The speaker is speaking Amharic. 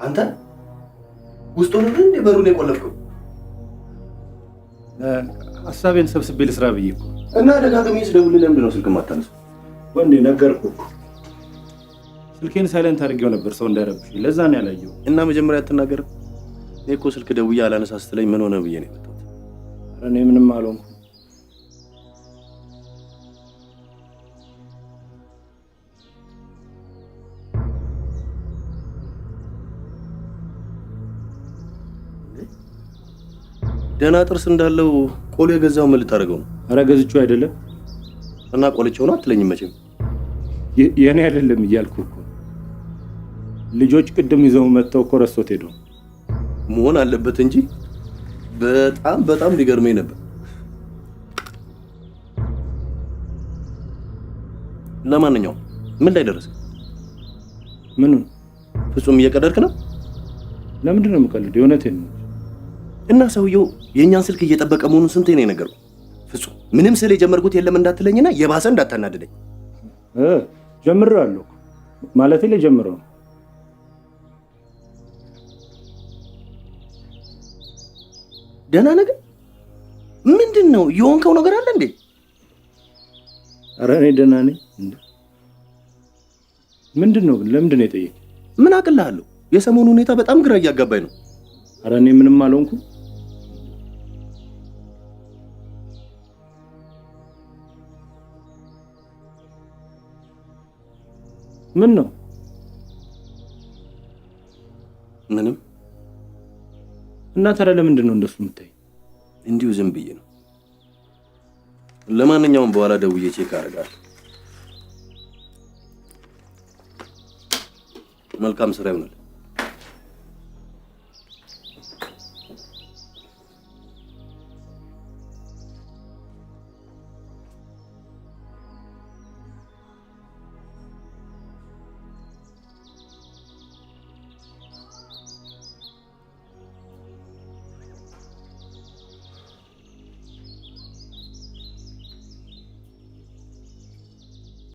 አንተ ውስጡን እንደ በሩን የቆለፍከው? ሐሳቤን ሰብስቤ ልስራ ብዬ እኮ እና ደጋግሜ ስደውልልህ ለምንድን ነው ስልክ የማታነሳው? ወንዴ ነገርኩህ እኮ ስልኬን ሳይለንት አድርጌው ነበር ሰው እንዳይረብሽ፣ ለዛ ነው ያላየው። እና መጀመሪያ አትናገርም? እኔ እኮ ስልክ ደውዬ አላነሳ ስትለኝ ምን ሆነ ብዬ ነው የመጣሁት። ኧረ እኔ ምንም አልሆንኩም። ደህና ጥርስ እንዳለው ቆሎ የገዛው ምን ልታደርገው ነው? ኧረ ገዝቼው አይደለም። እና ቆልቼው ነው አትለኝም መቼም። የኔ አይደለም እያልኩህ እኮ ልጆች ቅድም ይዘው መጥተው እኮ ረስቶት ሄደው መሆን አለበት እንጂ በጣም ሊገርመኝ ነበር። ለማንኛውም ምን ላይ ደረሰ? ምኑን? ፍጹም እየቀደድክ ነው? ለምንድን ነው የምቀልደው? የእውነቴን ነው። እና ሰውየው የእኛን ስልክ እየጠበቀ መሆኑን ስንቴ ነው የነገርኩህ? ፍጹም ምንም ስለ የጀመርኩት የለም እንዳትለኝና የባሰ እንዳታናድደኝ። ጀምሬዋለሁ ማለቴ ላይ ጀምረው ነው። ደህና ነገር ምንድን ነው የሆንከው ነገር አለ እንዴ? ኧረ እኔ ደህና ነኝ። ምንድን ነው ግን ለምንድን ነው የጠየቀኝ? ምን አቅልሃለሁ? የሰሞኑ ሁኔታ በጣም ግራ እያጋባኝ ነው። ኧረ እኔ ምንም አልሆንኩም። ምን ነው? ምንም። እና ታዲያ ለምንድን ነው እንደሱ የምታይ? እንዲሁ ዝም ብዬ ነው። ለማንኛውም በኋላ ደውዬ ቼክ አደርጋለሁ። መልካም ስራ ይሁንልህ።